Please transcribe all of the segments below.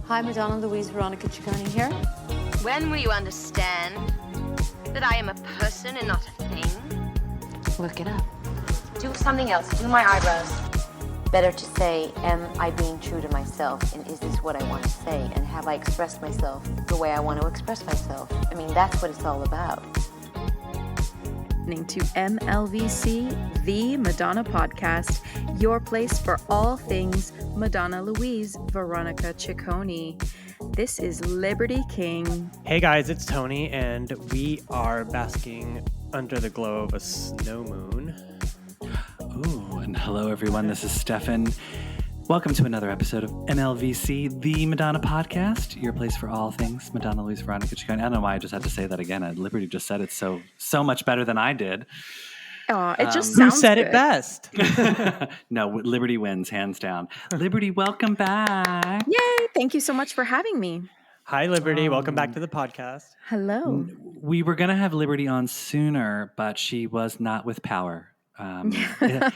Hi, Madonna, Louise, Veronica Ciccone here. When will you understand that I am a person and not a thing? Look it up. Do something else. Do my eyebrows. Better to say, am I being true to myself? And is this what I want to say? And have I expressed myself the way I want to express myself? I mean, that's what it's all about. Listening to MLVC, the Madonna podcast, your place for all things Madonna, Louise, Veronica Ciccone. This is Liberty King. Hey guys, it's Tony, and we are basking under the glow of a snow moon. Ooh, and hello everyone, this is Stefan. Welcome to another episode of MLVC, the Madonna podcast, your place for all things Madonna, Louise, Veronica Ciccone. I don't know why I just had to say that again. Liberty just said it so much better than I did. It just sounds Who said good. it best? No, Liberty wins, hands down. Liberty, welcome back. Yay! Thank you so much for having me. Hi, Liberty. Welcome back to the podcast. Hello. We were going to have Liberty on sooner, but she was not with power. Yeah.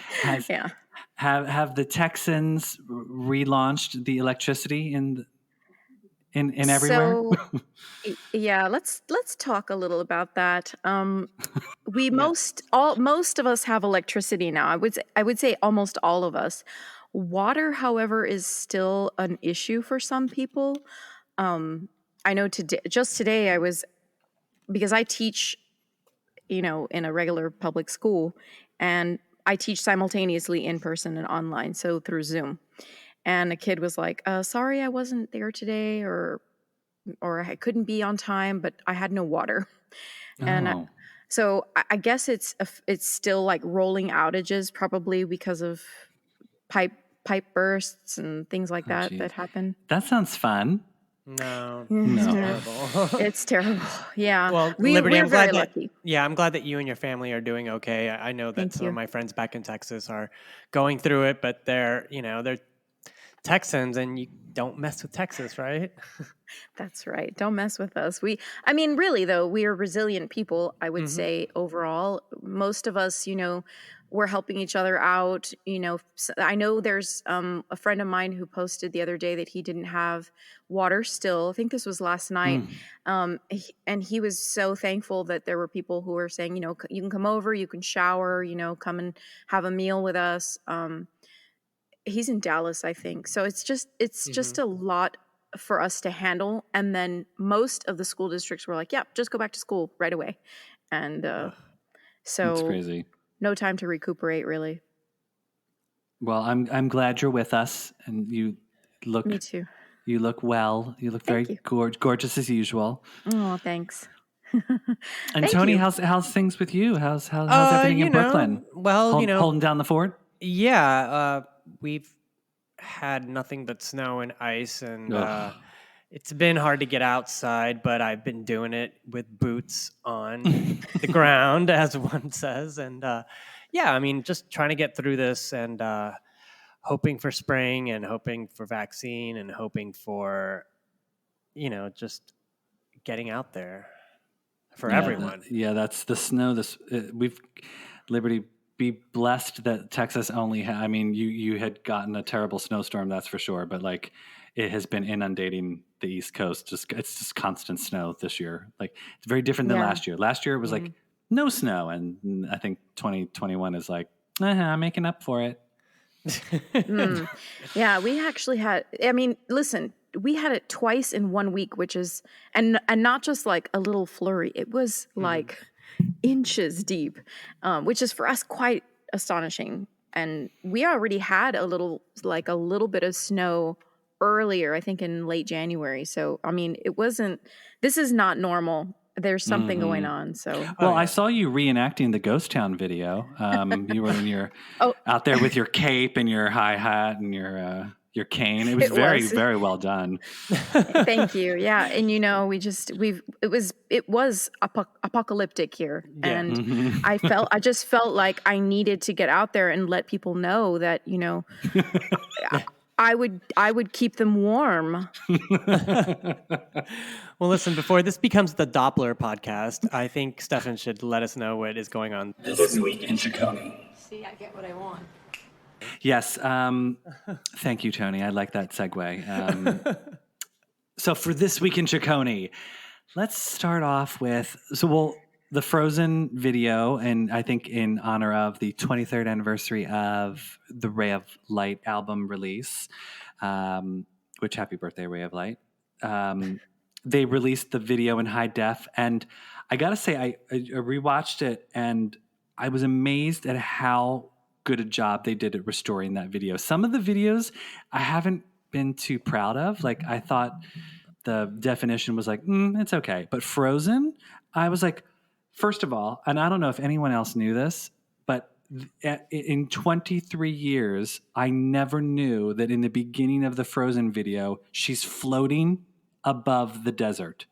Have the Texans relaunched the electricity in everywhere? So, yeah, let's talk a little about that. Most of us have electricity now. I would say almost all of us. Water, however, is still an issue for some people. I know today because I teach, in a regular public school, and I teach simultaneously in person and online, so through Zoom. And a kid was like, sorry, I wasn't there today, or I couldn't be on time, but I had no water. And so I guess it's still like rolling outages, probably because of pipe bursts and things like that happen. That sounds fun. No. It's Horrible. It's terrible. Yeah. Well, Liberty, Liberty, we're very lucky. I'm glad that you and your family are doing okay. I know that Thank some you. of my friends back in Texas are going through it, but they're Texans, and you don't mess with Texas, right? That's right. Don't mess with us. Really though, we are resilient people. I would say overall, most of us, we're helping each other out. I know there's a friend of mine who posted the other day that he didn't have water still. I think this was last night. And he was so thankful that there were people who were saying, you can come over, you can shower, come and have a meal with us. He's in Dallas, I think. So it's just a lot for us to handle. And then most of the school districts were like, yeah, just go back to school right away. And so That's crazy. No time to recuperate, really. Well, I'm glad you're with us, and you look. Me too. You look well. You look very gorgeous as usual. Oh, thanks. And Tony, how's things with you? How's everything in Brooklyn? Well, holding down the fort. Yeah, we've had nothing but snow and ice, and it's been hard to get outside, but I've been doing it with boots on the ground, as one says. And just trying to get through this, and hoping for spring, and hoping for vaccine, and hoping for, just getting out there for everyone. That's the snow. Liberty, be blessed that Texas only you had gotten a terrible snowstorm, that's for sure, but it has been inundating the East Coast. It's just constant snow this year. It's very different than last year. Last year it was no snow, and I think 2021 is I'm making up for it. Yeah, we actually had. Listen, we had it twice in 1 week, which is and not just a little flurry. It was inches deep, which is for us quite astonishing. And we already had a little bit of snow earlier, I think in late January. So, it wasn't, this is not normal. There's something going on. So, I saw you reenacting the Ghost Town video. You were in your, out there with your cape and your high hat and your cane. It was very well done. Thank you. Yeah. And it was apocalyptic here. Yeah. And I just felt like I needed to get out there and let people know that, I would keep them warm. Well, listen, before this becomes the Doppler podcast, I think Stefan should let us know what is going on this week in Ciccone. See, I get what I want. Yes. Thank you, Tony. I like that segue. So for this week in Ciccone, let's start off with the Frozen video, and I think in honor of the 23rd anniversary of the Ray of Light album release, which happy birthday, Ray of Light. They released the video in high def, and I gotta say, I rewatched it, and I was amazed at how good a job they did at restoring that video. Some of the videos I haven't been too proud of. Like, I thought the definition was like, it's okay. But Frozen, I was like, first of all, and I don't know if anyone else knew this, but in 23 years, I never knew that in the beginning of the Frozen video, she's floating above the desert.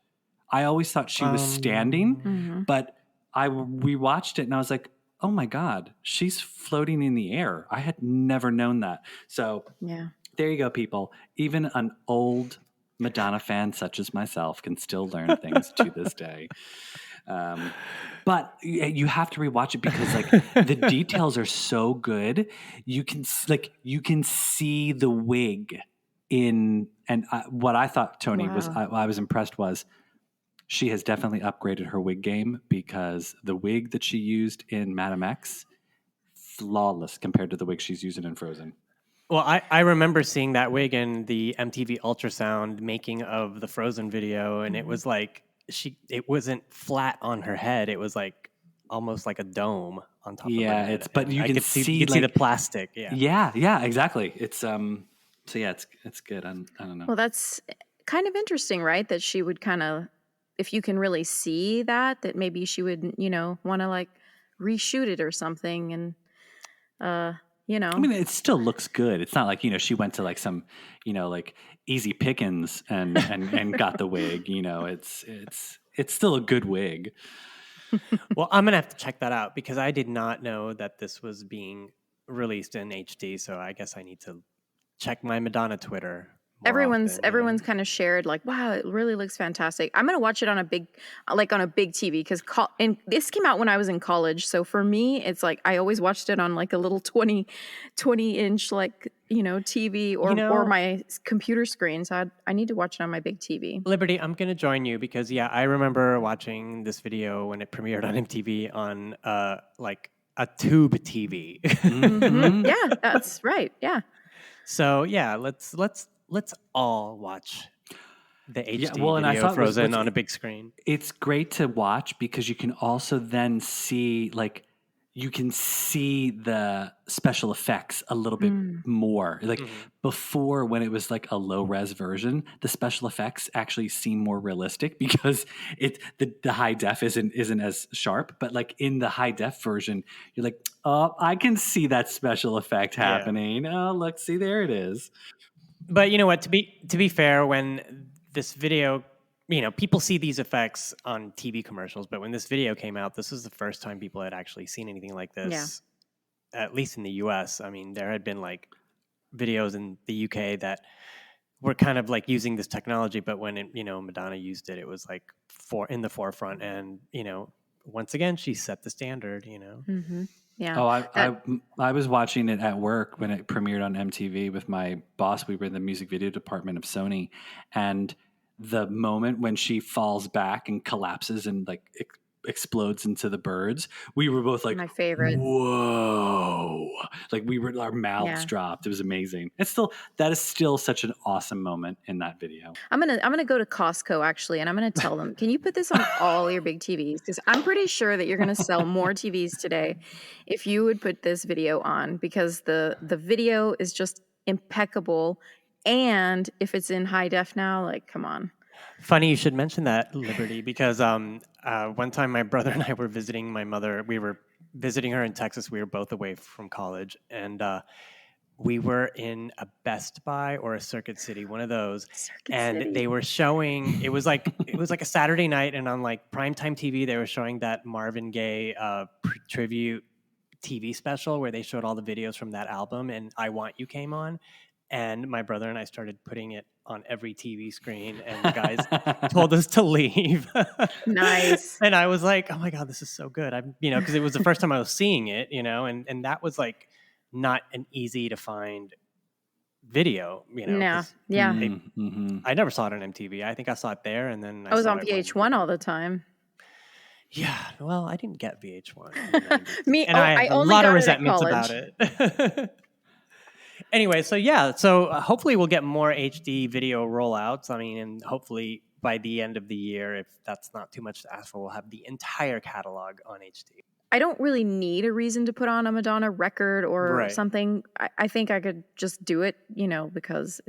I always thought she was standing, but we watched it and I was like, oh my God, she's floating in the air. I had never known that. So there you go, people. Even an old Madonna fan such as myself can still learn things to this day. But you have to rewatch it because like the details are so good. You can see the wig in, and what I thought Tony was, I was impressed was she has definitely upgraded her wig game, because the wig that she used in Madame X, flawless compared to the wig she's using in Frozen. Well, I remember seeing that wig in the MTV Ultrasound making of the Frozen video, and it was like it wasn't flat on her head; it was like almost like a dome on top of her head. But you can see the plastic. Yeah, exactly. It's it's good. I don't know. Well, that's kind of interesting, right? That she would kind of, if you can really see that maybe she would, want to like reshoot it or something, and I mean, it still looks good. It's not like, she went to like some, like easy pickings and got the wig, it's still a good wig. Well, I'm going to have to check that out because I did not know that this was being released in HD. So I guess I need to check my Madonna Twitter. Everyone's kind of shared like, wow, it really looks fantastic. I'm gonna watch it on a big TV because and this came out when I was in college. So for me, it's like I always watched it on like a little 20 inch like TV or my computer screen. So I need to watch it on my big TV. Liberty, I'm gonna join you because I remember watching this video when it premiered on MTV on like a tube TV. Mm-hmm. Yeah, that's right. Yeah. So let's all watch the HD video Frozen on a big screen. It's great to watch because you can also then see you can see the special effects a little bit more. Like before, when it was like a low res version, the special effects actually seem more realistic because the high def isn't as sharp. But like in the high def version, you're like, oh, I can see that special effect happening. Oh, look, see, there it is. But you know what? To be fair, when this video, people see these effects on TV commercials, but when this video came out, this was the first time people had actually seen anything like this, at least in the US. I mean, there had been like videos in the UK that were kind of like using this technology, but when Madonna used it, it was like in the forefront, and once again, she set the standard. Mm-hmm. Yeah. Oh, I was watching it at work when it premiered on MTV with my boss. We were in the music video department of Sony, and the moment when she falls back and collapses and like explodes into the birds, we were both like, my favorite. Whoa! Like our mouths dropped. It was amazing. That is still such an awesome moment in that video. I'm gonna go to Costco actually, and I'm gonna tell them, can you put this on all your big TVs? Because I'm pretty sure that you're gonna sell more TVs today if you would put this video on, because the video is just impeccable, and if it's in high def now, like, come on. Funny you should mention that, Liberty, because one time my brother and I were visiting my mother. We were visiting her in Texas. We were both away from college, and we were in a Best Buy or a Circuit City, one of those. They were showing. It was like a Saturday night, and on like primetime TV, they were showing that Marvin Gaye tribute TV special where they showed all the videos from that album, and "I Want You" came on. And my brother and I started putting it on every TV screen, and the guys told us to leave. Nice. And I was like, oh my God, this is so good. Because it was the first time I was seeing it, and that was like not an easy to find video, Yeah, 'cause yeah. I never saw it on MTV. I think I saw it there, and then I was saw on it when- VH1 all the time. Yeah, well, I didn't get VH1 in the 90s. Me, and I I have a only lot of got it at resentments about college. it. Anyway, so hopefully we'll get more HD video rollouts. I mean, and hopefully by the end of the year, if that's not too much to ask for, we'll have the entire catalog on HD. I don't really need a reason to put on a Madonna record or Right. something. I think I could just do it, because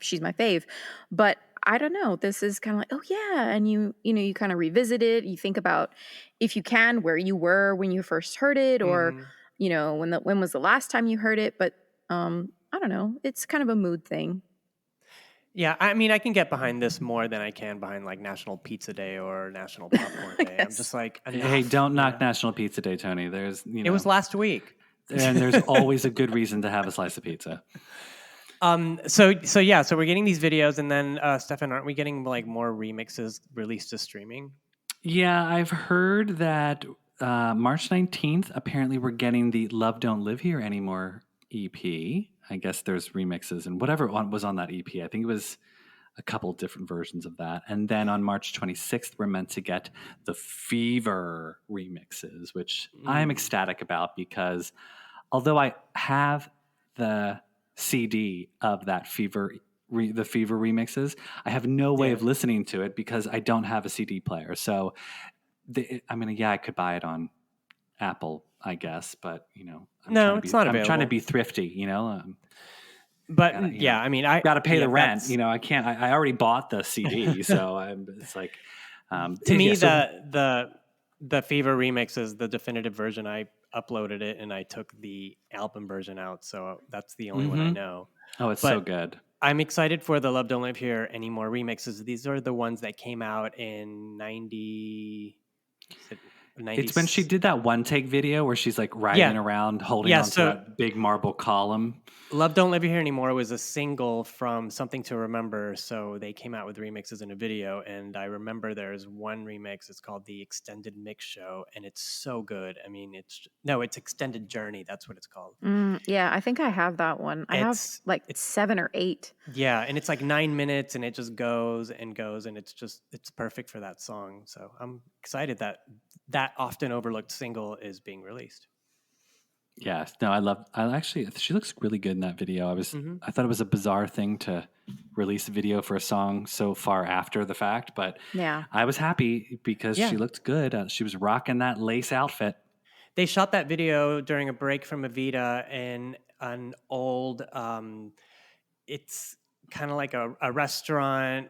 she's my fave. But I don't know. This is kind of like, oh yeah, and you kind of revisit it. You think about, if you can, where you were when you first heard it, or when was the last time you heard it. But I don't know. It's kind of a mood thing. Yeah, I mean, I can get behind this more than I can behind like National Pizza Day or National Popcorn Day. I'm just like, hey, enough. don't knock National Pizza Day, Tony. There's, It was last week. and there's always a good reason to have a slice of pizza. So we're getting these videos, and then Stefan, aren't we getting like more remixes released to streaming? Yeah, I've heard that March 19th, apparently we're getting the Love Don't Live Here Anymore EP. I guess there's remixes and whatever was on that EP. I think it was a couple different versions of that. And then on March 26th, we're meant to get the Fever remixes, which I'm ecstatic about, because although I have the CD of that the Fever remixes, I have no way of listening to it because I don't have a CD player. So, I could buy it on Apple, I guess, but it's not available. I'm trying to be thrifty, But I mean, I got to pay the rent. I can't. I already bought the CD, so it's like to me the Fever remix is the definitive version. I uploaded it and I took the album version out, so that's the only one I know. Oh, it's so good. I'm excited for the Love Don't Live Here Anymore remixes. These are the ones that came out in 90. It's when she did that one take video where she's like riding around holding onto that big marble column. Love Don't Live Here Anymore was a single from Something to Remember, so they came out with remixes in a video, and I remember there's one remix. It's called the Extended Mix Show, and it's so good. I mean, it's Extended Journey. That's what it's called. Yeah, I think I have that one. I have like 7 or 8. Yeah, and it's like 9 minutes, and it just goes and goes, and it's perfect for that song. So I'm excited that often overlooked single is being released. Yes, no, she looks really good in that video. I thought it was a bizarre thing to release a video for a song so far after the fact, but I was happy because she looked good. She was rocking that lace outfit. They shot that video during a break from Evita in an old, it's kind of like a restaurant,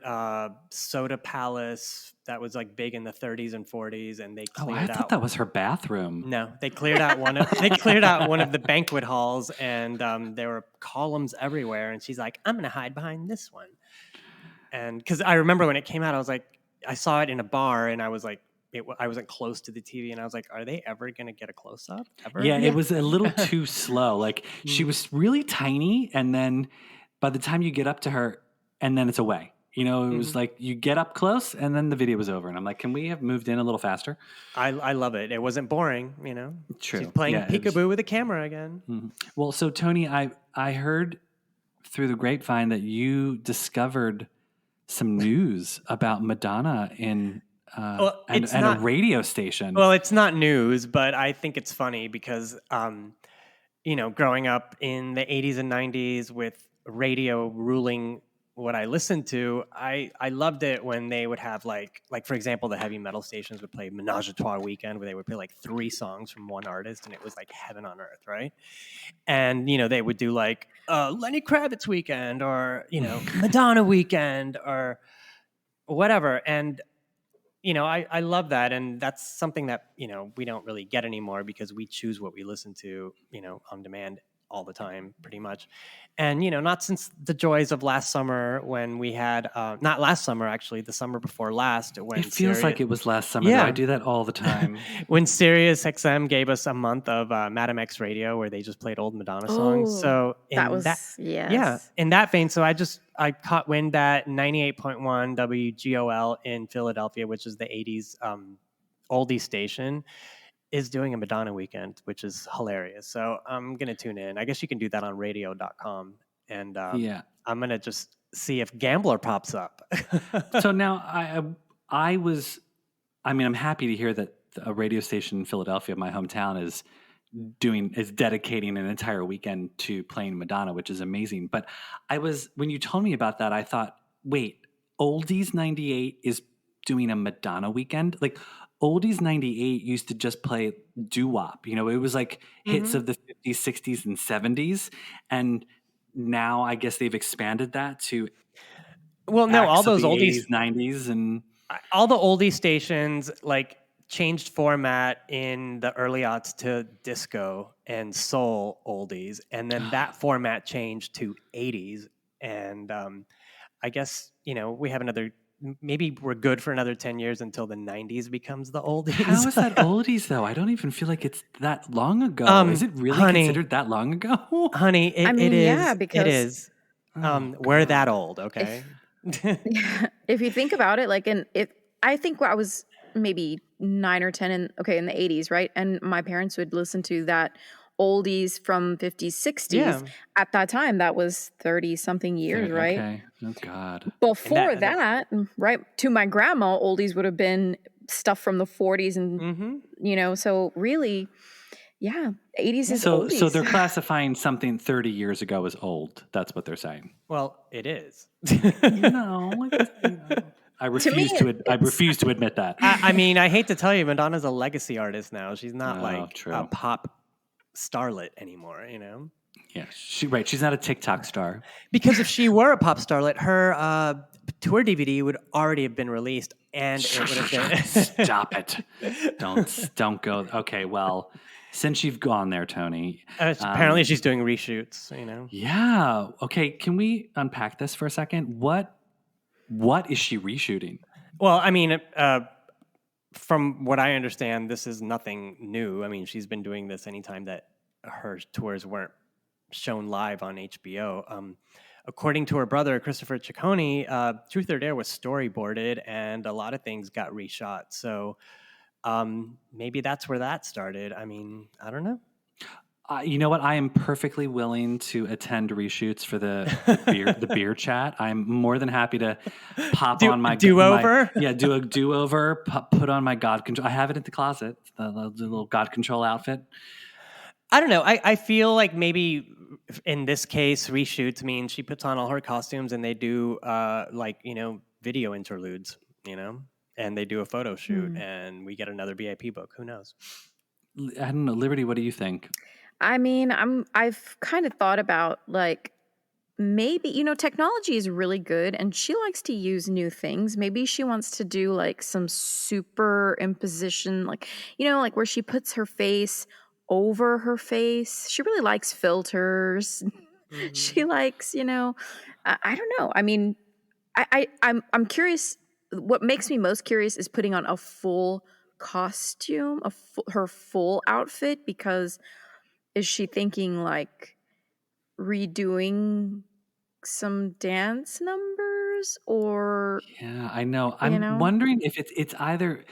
soda palace that was like big in the 30s and 40s, and they cleared out. I thought that was her bathroom. No, they cleared out one of the banquet halls, and there were columns everywhere. And she's like, "I'm going to hide behind this one." And because I remember when it came out, I was like, I saw it in a bar, and I was like, I wasn't close to the TV, and I was like, "Are they ever going to get a close up?" Ever? Yeah, it was a little too slow. Like she was really tiny, and then by the time you get up to her, and then it's away. It was like you get up close, and then the video was over. And I'm like, can we have moved in a little faster? I love it. It wasn't boring, True. She's playing peekaboo with a camera again. Mm-hmm. Well, so Tony, I heard through the grapevine that you discovered some news about Madonna in a radio station. Well, it's not news, but I think it's funny because, growing up in the 80s and 90s with radio ruling what I listened to, I loved it when they would have like for example, the heavy metal stations would play Menage a Trois Weekend, where they would play like 3 songs from one artist, and it was like heaven on earth, right? And they would do like Lenny Kravitz Weekend, or Madonna Weekend, or whatever. And I love that, and that's something that we don't really get anymore because we choose what we listen to on demand all the time, pretty much. And not since the joys of last summer, when we had not last summer, actually the summer before last, when it feels like it was last summer. I do that all the time. When Sirius XM gave us a month of Madam X Radio, where they just played old Madonna songs. So in that vein, so I caught wind that 98.1 WGOL in Philadelphia, which is the 80s oldie station, is doing a Madonna Weekend, which is hilarious. So I'm going to tune in. I guess you can do that on radio.com. and Yeah. I'm gonna just see if Gambler pops up. So now I'm happy to hear that a radio station in Philadelphia, my hometown, is dedicating an entire weekend to playing Madonna, which is amazing. But when you told me about that, I thought, wait, Oldies 98 is doing a Madonna weekend? Like Oldies 98 used to just play doo-wop. It was like hits of the 50s, 60s, and 70s. And now I guess they've expanded that to well, no, all acts of those the oldies, 80s, 90s, and all the oldie stations like changed format in the early aughts to disco and soul oldies, and then that format changed to 80s. And I guess we have maybe we're good for another 10 years until the 90s becomes the oldies. How is that oldies though? I don't even feel like it's that long ago. Is it really considered that long ago? Honey, it is. yeah, It because is. We're that old, okay? if you think about it, like I think I was maybe 9 or 10 in the 80s, right? And my parents would listen to that oldies from 50s, 60s. Yeah. At that time, that was 30 something years, right? Okay. Oh God. Before that, right, to my grandma, oldies would have been stuff from the 40s and so really, yeah, 80s is oldies. So they're classifying something 30 years ago as old. That's what they're saying. Well, it is. No. I refuse to admit that. I mean, I hate to tell you, Madonna's a legacy artist now. She's not true. a pop starlet anymore, Yeah, she's not a TikTok star. Because if she were a pop starlet, her tour DVD would already have been released, and it would have been. Stop it! Don't go. Okay, well, since you've gone there, Tony. Apparently, she's doing reshoots. Yeah. Okay. Can we unpack this for a second? What is she reshooting? Well, I mean, from what I understand, this is nothing new. I mean, she's been doing this anytime that her tours weren't shown live on HBO. According to her brother, Christopher Ciccone, Truth or Dare was storyboarded and a lot of things got reshot. So maybe that's where that started. I mean, I don't know. You know what? I am perfectly willing to attend reshoots for the beer chat. I'm more than happy to pop on my do-over. Do a do-over. Put on my God Control. I have it at the closet. The little God Control outfit. I don't know. I feel like maybe in this case, reshoots means she puts on all her costumes and they do video interludes, and they do a photo shoot and we get another VIP book. Who knows? I don't know. Liberty, what do you think? I mean, I've kind of thought about like maybe, technology is really good and she likes to use new things. Maybe she wants to do like some superimposition, like, like where she puts her face over her face. She really likes filters. Mm-hmm. She likes, I don't know. I mean, I'm curious. What makes me most curious is putting on a full costume, her full outfit, because is she thinking like redoing some dance numbers or? Yeah, I know. I'm wondering if it's either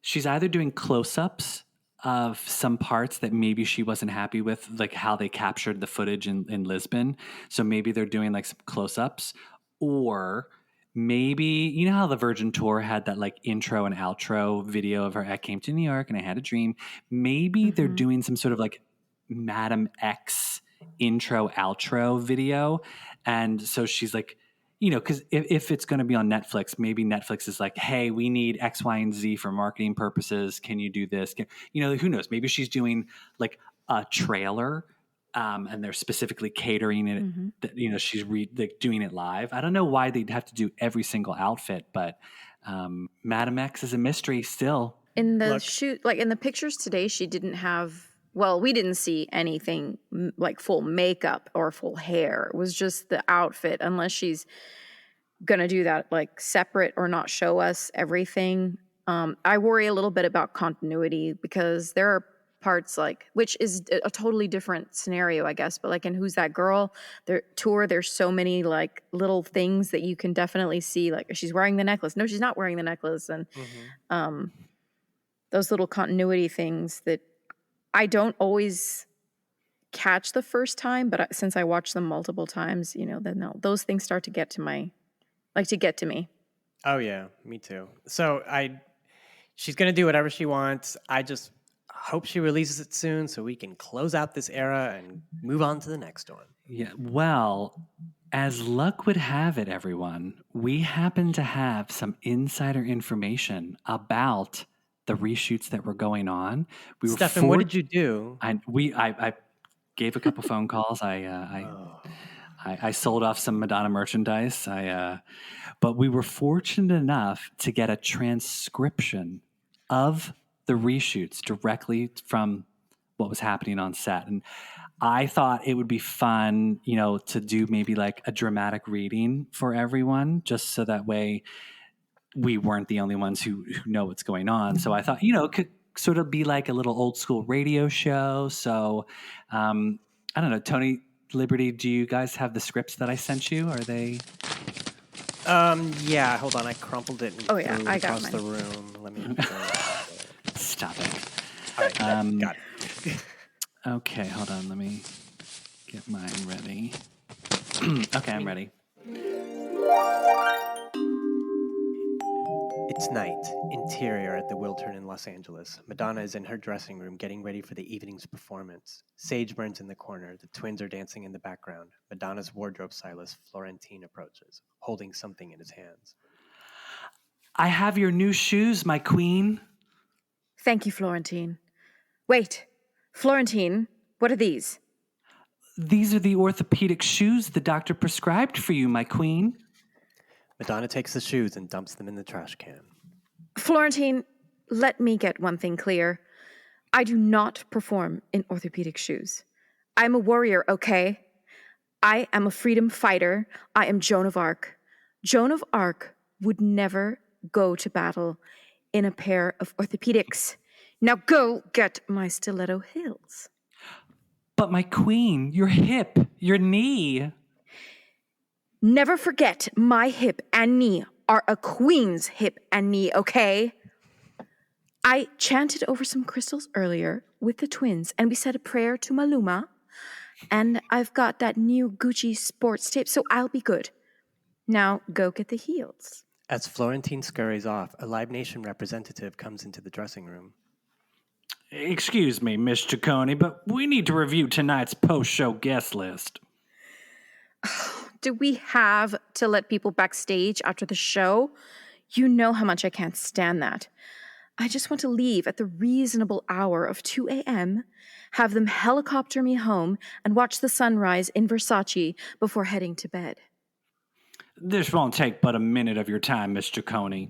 she's either doing close-ups of some parts that maybe she wasn't happy with, like how they captured the footage in Lisbon. So maybe they're doing like some close-ups, or maybe, how the Virgin Tour had that like intro and outro video of her, I came to New York and I had a dream. Maybe they're doing some sort of like Madam X intro outro video. And so she's like, because if it's going to be on Netflix, maybe Netflix is like, hey, we need X, Y, and Z for marketing purposes. Can you do this? Who knows? Maybe she's doing like a trailer and they're specifically catering it. She's doing it live. I don't know why they'd have to do every single outfit, but Madam X is a mystery still. In the shoot, like in the pictures today, she didn't have. Well, we didn't see anything like full makeup or full hair. It was just the outfit, unless she's going to do that like separate or not show us everything. I worry a little bit about continuity because there are parts which is a totally different scenario, I guess. But like in Who's That Girl, their tour, there's so many like little things that you can definitely see. Like she's wearing the necklace. No, she's not wearing the necklace. And those little continuity things that I don't always catch the first time, but since I watched them multiple times, then those things start to get to me. Oh yeah, me too. So she's gonna do whatever she wants. I just hope she releases it soon so we can close out this era and move on to the next one. Yeah, well, as luck would have it, everyone, we happen to have some insider information about the reshoots that were going on. Stefan, what did you do? I gave a couple phone calls. I sold off some Madonna merchandise. But we were fortunate enough to get a transcription of the reshoots directly from what was happening on set. And I thought it would be fun, to do maybe like a dramatic reading for everyone, just so that way we weren't the only ones who know what's going on. So I thought, it could sort of be like a little old school radio show. So I don't know, Tony, Liberty, do you guys have the scripts that I sent you? Are they... Yeah, hold on. I crumpled it and threw it I got across mine. the room. Let me Stop it. All right, got it. Okay, hold on. Let me get mine ready. Okay, I'm ready. It's night, interior at the Wiltern in Los Angeles. Madonna is in her dressing room getting ready for the evening's performance. Sage burns in the corner. The twins are dancing in the background. Madonna's wardrobe stylist, Florentine, approaches, holding something in his hands. I have your new shoes, my queen. Thank you, Florentine. Wait, Florentine, what are these? These are the orthopedic shoes the doctor prescribed for you, my queen. Madonna takes the shoes and dumps them in the trash can. Florentine, let me get one thing clear. I do not perform in orthopedic shoes. I'm a warrior, okay? I am a freedom fighter. I am Joan of Arc. Joan of Arc would never go to battle in a pair of orthopedics. Now go get my stiletto heels. But my queen, your hip, your knee. Never forget, my hip and knee are a queen's hip and knee, okay? I chanted over some crystals earlier with the twins, and we said a prayer to Maluma, and I've got that new Gucci sports tape, so I'll be good. Now go get the heels. As Florentine scurries off, a Live Nation representative comes into the dressing room. Excuse me, Miss Ciccone, but we need to review tonight's post-show guest list. Do we have to let people backstage after the show? You know how much I can't stand that. I just want to leave at the reasonable hour of 2 a.m., have them helicopter me home, and watch the sunrise in Versace before heading to bed. This won't take but a minute of your time, Miss Ciccone.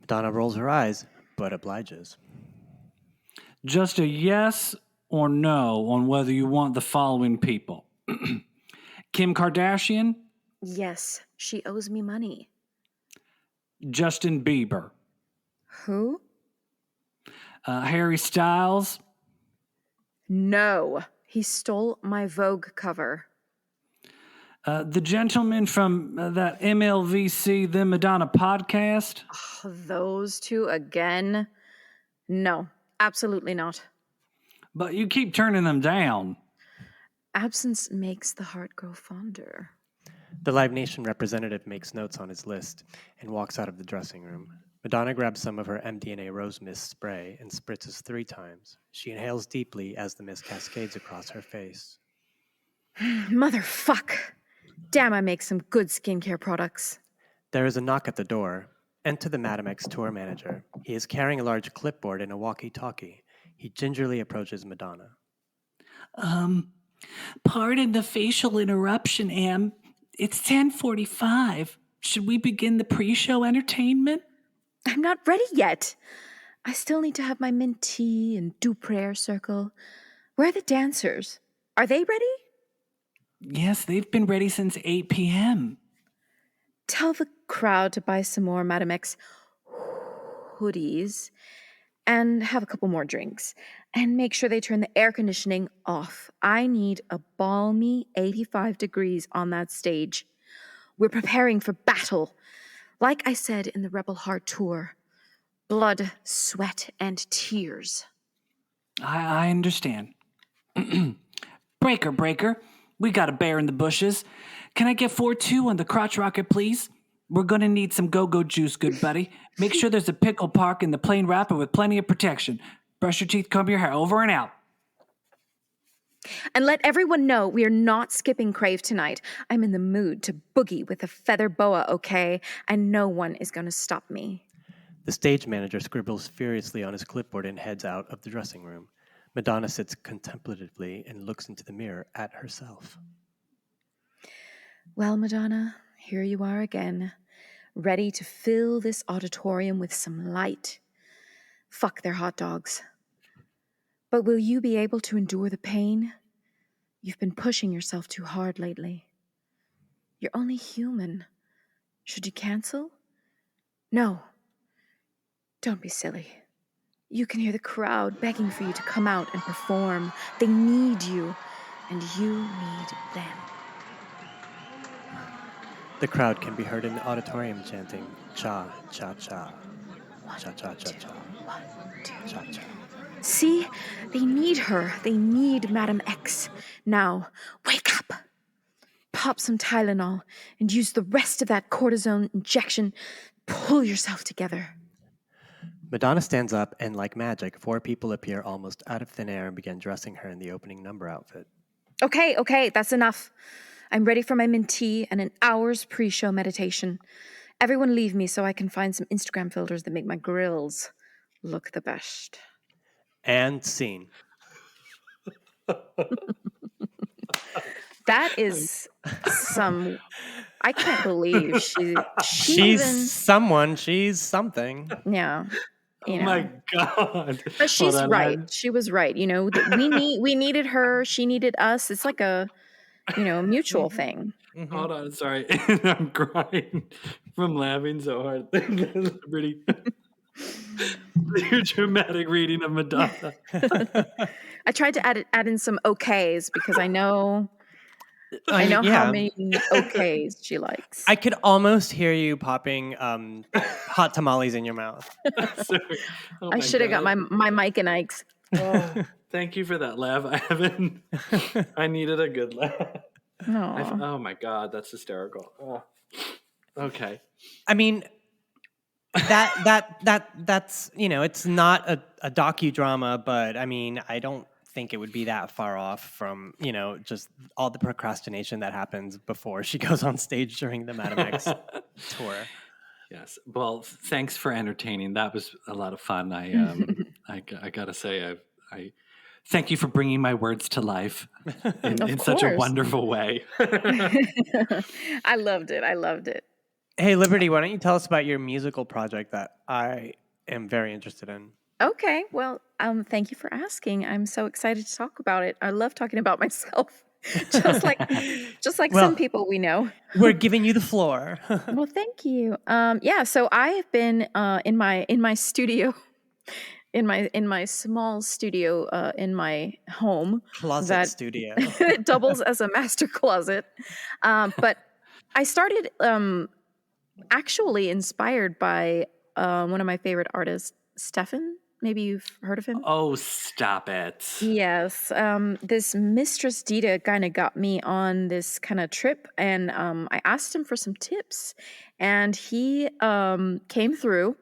Madonna rolls her eyes, but obliges. Just a yes or no on whether you want the following people. Kim Kardashian, Yes, she owes me money. Justin Bieber, Who? Harry Styles, No, he stole my Vogue cover. the gentleman from that MLVC, the Madonna podcast. Those two again? No, absolutely not. But you keep turning them down. Absence makes the heart grow fonder. The Live Nation representative makes notes on his list and walks out of the dressing room. Madonna grabs some of her MDNA rose mist spray and spritzes 3 times. She inhales deeply as the mist cascades across her face. Motherfuck. Damn, I make some good skincare products. There is a knock at the door. Enter the Madam X tour manager. He is carrying a large clipboard and a walkie-talkie. He gingerly approaches Madonna. Pardon the facial interruption, Am. It's 10:45. Should we begin the pre-show entertainment? I'm not ready yet. I still need to have my mint tea and do prayer circle. Where are the dancers? Are they ready? Yes, they've been ready since 8 p.m. Tell the crowd to buy some more Madam X hoodies and have a couple more drinks. And make sure they turn the air conditioning off. I need a balmy 85 degrees on that stage. We're preparing for battle. Like I said in the Rebel Heart tour, blood, sweat, and tears. I understand. Breaker, breaker. We got a bear in the bushes. Can I get 4-2 on the crotch rocket, please? We're going to need some go-go juice, good buddy. Make sure there's a pickle park in the plain wrapper with plenty of protection. Brush your teeth, comb your hair, over and out. And let everyone know we are not skipping Crave tonight. I'm in the mood to boogie with a feather boa, okay? And no one is going to stop me. The stage manager scribbles furiously on his clipboard and heads out of the dressing room. Madonna sits contemplatively and looks into the mirror at herself. Well, Madonna, here you are again, ready to fill this auditorium with some light. Fuck their hot dogs. But will you be able to endure the pain? You've been pushing yourself too hard lately. You're only human. Should you cancel? No. Don't be silly. You can hear the crowd begging for you to come out and perform. They need you, and you need them. The crowd can be heard in the auditorium chanting, cha, cha, cha, cha, cha, cha, cha, 1, 2. cha, cha. See? They need her. They need Madam X. Now, wake up. Pop some Tylenol and use the rest of that cortisone injection. Pull yourself together. Madonna stands up, and like magic, 4 people appear almost out of thin air and begin dressing her in the opening number outfit. Okay, that's enough. I'm ready for my mint tea and an hour's pre-show meditation. Everyone leave me so I can find some Instagram filters that make my grills look the best. And scene. That is some... I can't believe She's someone. She's something. Yeah. Oh my God. But she's right. She was right. You know, we needed her. She needed us. It's like a, mutual thing. Mm-hmm. Hold on. Sorry. I'm crying from laughing so hard. Liberty. Your dramatic reading of Madonna. I tried to add in some okays because I know how many okays she likes. I could almost hear you popping hot tamales in your mouth. Sorry. Oh I should have got my Mike and Ike's. Oh, thank you for that laugh. I needed a good laugh. Oh my God, that's hysterical. Oh. Okay. I mean, that's it's not a docudrama, but I mean, I don't think it would be that far off from just all the procrastination that happens before she goes on stage during the Madam X tour. Yes. Well, thanks for entertaining. That was a lot of fun. I gotta say, I thank you for bringing my words to life in such a wonderful way. I loved it. Hey, Liberty, why don't you tell us about your musical project that I am very interested in? Okay. Well, thank you for asking. I'm so excited to talk about it. I love talking about myself. just like some people we know. We're giving you the floor. Well, thank you. So I have been in my studio, in my small studio in my home. Closet studio. It doubles as a master closet. But I started actually inspired by one of my favorite artists, Stefan. Maybe you've heard of him. Oh, stop it. Yes. This Mistress Dita kind of got me on this kind of trip, and I asked him for some tips, and he came through,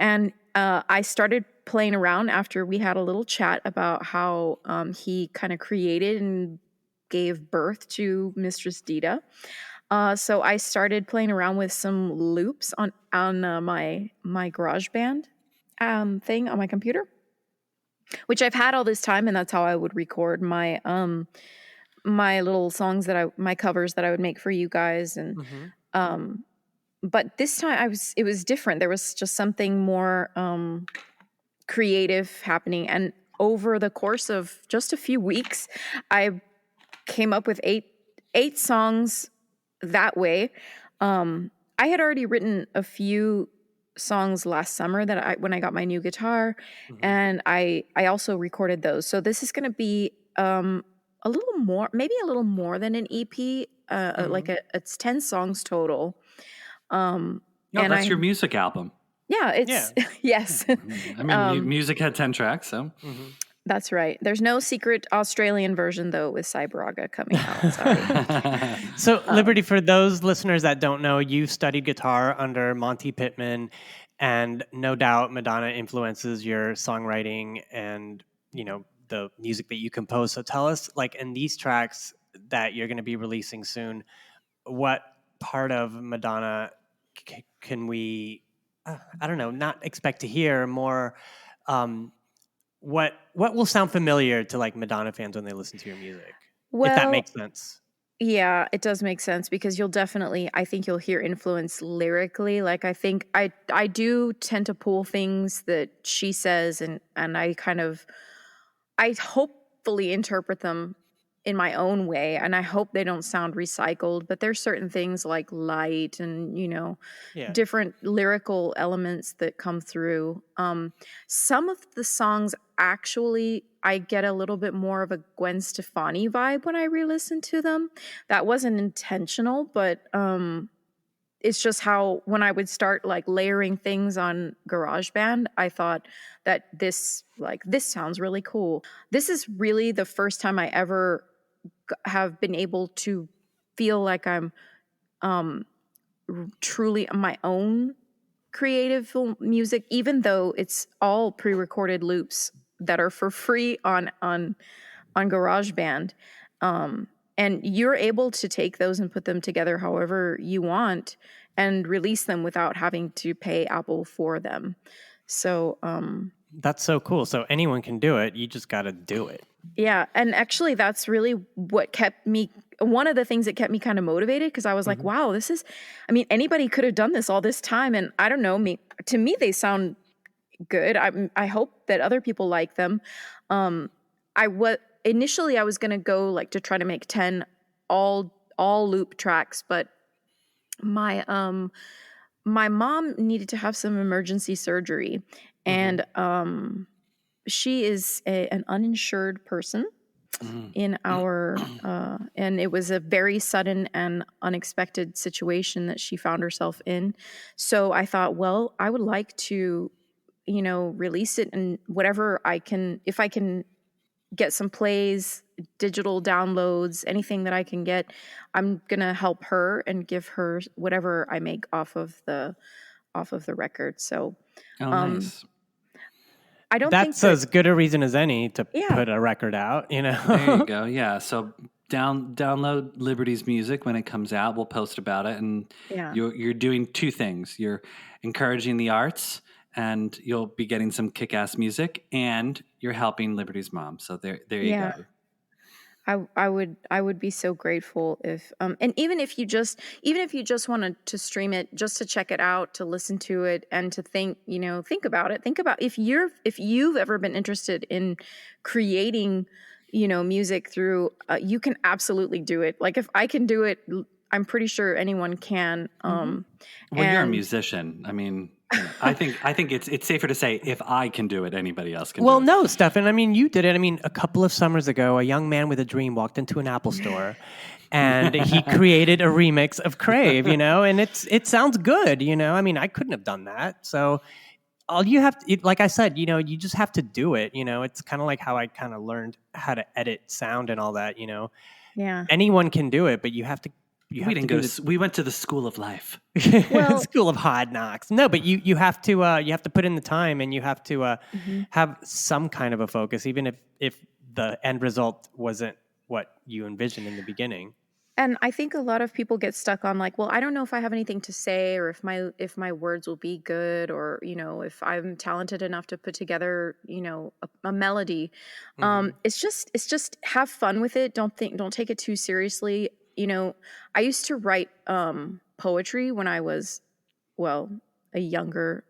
and I started playing around after we had a little chat about how he kind of created and gave birth to Mistress Dita. So I started playing around with some loops on my GarageBand thing on my computer, which I've had all this time, and that's how I would record my my little songs my covers that I would make for you guys, and but this time it was different. There was just something more creative happening, and over the course of just a few weeks, I came up with eight songs that way. I had already written a few songs last summer when I got my new guitar, and I also recorded those. So this is going to be a little more than an EP. It's 10 songs total. No, that's your music album. Yeah, it's yes. I mean, music had 10 tracks, so. That's right. There's no secret Australian version though with Cybraga coming out. Sorry. So, Liberty, for those listeners that don't know, you studied guitar under Monty Pittman, and no doubt Madonna influences your songwriting and, you know, the music that you compose. So tell us, like, in these tracks that you're going to be releasing soon, what part of Madonna can we, I don't know, not expect to hear more? What will sound familiar to like Madonna fans when they listen to your music? If that Well, makes sense. yeah, it does make sense because I think you'll hear influence lyrically. Like I think I do tend to pull things that she says and I hopefully interpret them in my own way, and I hope they don't sound recycled, but there's certain things like light and, Yeah. different lyrical elements that come through. Some of the songs actually I get a little bit more of a Gwen Stefani vibe when I re-listen to them. That wasn't intentional, but it's just how when I would start like layering things on GarageBand, I thought that this sounds really cool. This is really the first time I ever have been able to feel like I'm truly my own creative music, even though it's all pre-recorded loops that are for free on GarageBand. And you're able to take those and put them together however you want and release them without having to pay Apple for them. So That's so cool. So anyone can do it. You just got to do it. yeah, and actually that's really what kept me, one of the things that kept me kind of motivated, because I was like, wow, anybody could have done this all this time, and I don't know, to me they sound good. I hope that other people like them. Initially I was going to go like to try to make 10 all loop tracks, but my mom needed to have some emergency surgery, and she is an uninsured person in our and it was a very sudden and unexpected situation that she found herself in. So I thought, well, I would like to, release it, and whatever I can, if I can get some plays, digital downloads, anything that I can get, I'm gonna help her and give her whatever I make off of the record. So nice. I don't think That's as good a reason as any to Yeah. put a record out, There you go. Yeah. So download Liberty's music when it comes out. We'll post about it, and Yeah. you're doing two things. You're encouraging the arts, and you'll be getting some kick-ass music, and you're helping Liberty's mom. So there you Yeah. go. I would be so grateful if and even if you just wanted to stream it, just to check it out, to listen to it, and to think about it. Think about if you've ever been interested in creating, music through you can absolutely do it. Like if I can do it, I'm pretty sure anyone can. Well, you're a musician. I mean, I think it's safer to say if I can do it, anybody else can do it. Well, no, Stefan. I mean, you did it. I mean, a couple of summers ago, a young man with a dream walked into an Apple store, and he created a remix of Crave. And it sounds good. I mean, I couldn't have done that. So all you have to, like I said, you just have to do it. It's kind of like how I kind of learned how to edit sound and all that. Yeah. Anyone can do it, but you have to. We went to the school of life. School of hard knocks. No, but you have to put in the time, and you have to have some kind of a focus, even if the end result wasn't what you envisioned in the beginning. And I think a lot of people get stuck on like, well, I don't know if I have anything to say, or if my words will be good, or if I'm talented enough to put together a melody. It's just have fun with it. Don't take it too seriously. I used to write poetry when I was, a younger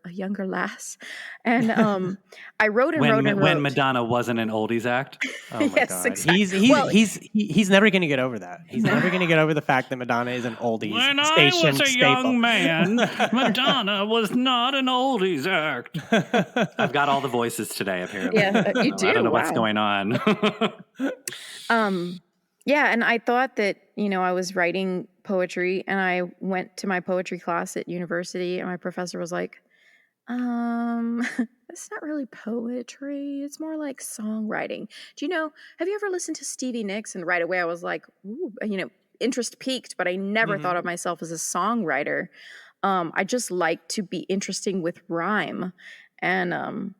lass, and I wrote and wrote. When Madonna wasn't an oldies act. Oh my Yes, God, exactly. he's never going to get over that. He's never going to get over the fact that Madonna is an oldies When station I was a staple. young man, Madonna was not an oldies act. I've got all the voices today, apparently. Yeah, you do. I don't know what's Wow. going on. Yeah, and I thought that, I was writing poetry, and I went to my poetry class at university, and my professor was like, it's not really poetry. It's more like songwriting. Do you know, have you ever listened to Stevie Nicks? And right away I was like, ooh, interest peaked, but I never thought of myself as a songwriter. I just like to be interesting with rhyme. And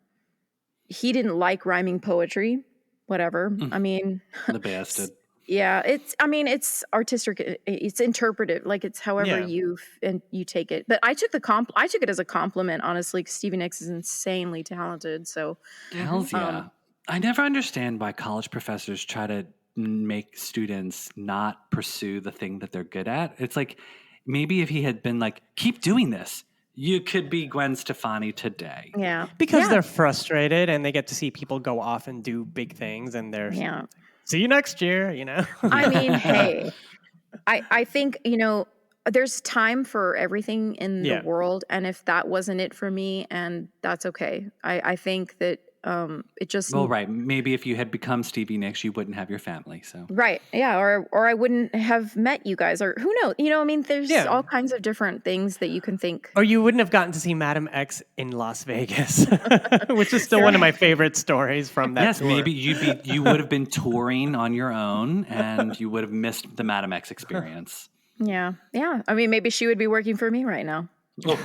he didn't like rhyming poetry, whatever. I mean, The bastard. yeah, it's artistic. It's interpretive. Like it's however you take it. But I took I took it as a compliment, honestly, because Stevie Nicks is insanely talented. So Hells yeah. I never understand why college professors try to make students not pursue the thing that they're good at. It's like, maybe if he had been like, keep doing this, you could be Gwen Stefani today. yeah, Because they're frustrated and they get to see people go off and do big things and they're see you next year, I mean, hey, I think, there's time for everything in the world. And if that wasn't it for me, and that's okay. I think that it just... Well, right. Maybe if you had become Stevie Nicks, you wouldn't have your family. So right. Yeah. Or I wouldn't have met you guys, or who knows? There's all kinds of different things that you can think. Or you wouldn't have gotten to see Madam X in Las Vegas, which is still one of my favorite stories from that tour. Maybe you would have been touring on your own and you would have missed the Madam X experience. Yeah. Yeah. I mean, maybe she would be working for me right now. Or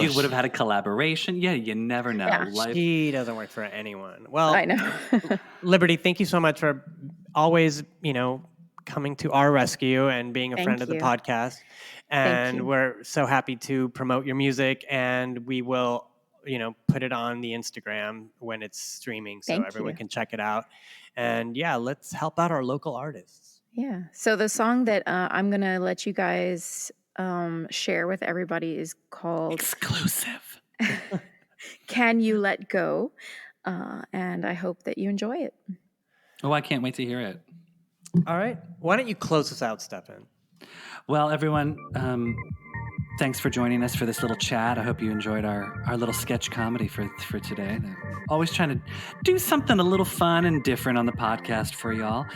you would have had a collaboration. Yeah, you never know. Yeah. She doesn't work for anyone. Well, I know. Liberty, thank you so much for always, coming to our rescue and being a friend of the podcast. And we're so happy to promote your music, and we will, put it on the Instagram when it's streaming so everyone can check it out. And let's help out our local artists. Yeah. So the song that I'm going to let you guys share with everybody is called Exclusive. Can You Let Go? And I hope that you enjoy it. Oh, I can't wait to hear it. All right. Why don't you close us out, Stefan? Well, everyone, thanks for joining us for this little chat. I hope you enjoyed our little sketch comedy for today. Always trying to do something a little fun and different on the podcast for y'all.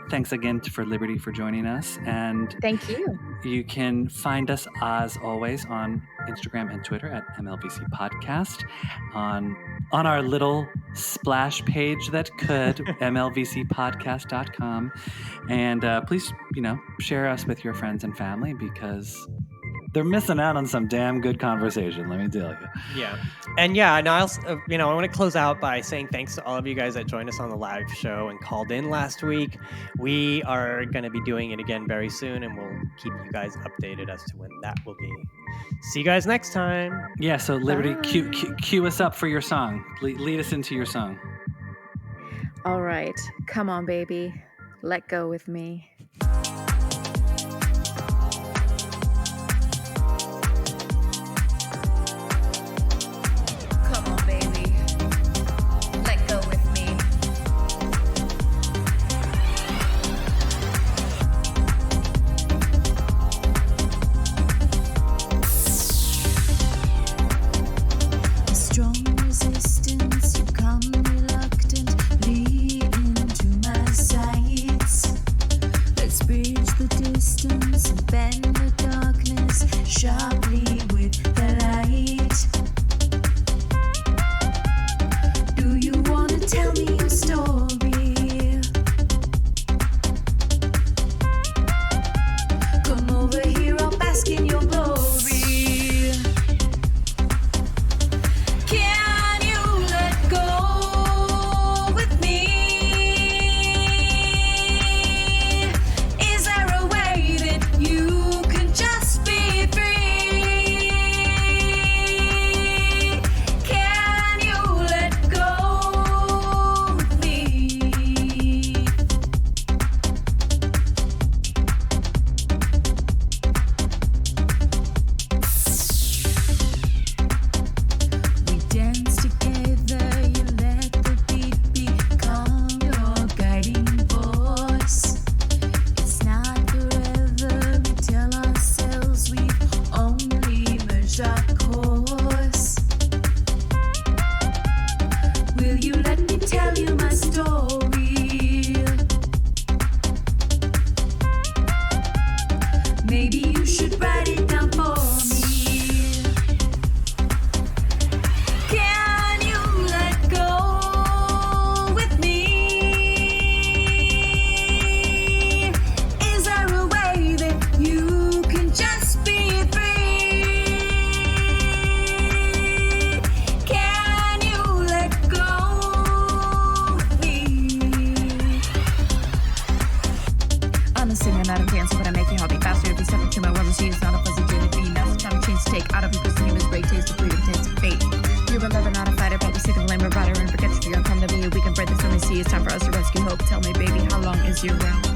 Thanks again for Liberty for joining us. And thank you. You can find us, as always, on Instagram and Twitter at MLVC Podcast. On our little splash page that could, mlvcpodcast.com. And please, share us with your friends and family, because they're missing out on some damn good conversation, let me tell you. Yeah. And and I also, I want to close out by saying thanks to all of you guys that joined us on the live show and called in last week. We are going to be doing it again very soon, and we'll keep you guys updated as to when that will be. See you guys next time. Yeah, so Liberty, cue us up for your song. Lead us into your song. All right. Come on, baby. Let go with me. your heartbeat faster if you step into my world and see it's not a fuzzy dream. It's me, massive climate change to take out of your person. Humans break taste of freedom, taste of fate. You're a lover, not a fighter, but we see the flame, we're brighter and forget you're gonna come to me. We can break this and we see it's time for us to rescue hope. Tell me, baby, how long is your round?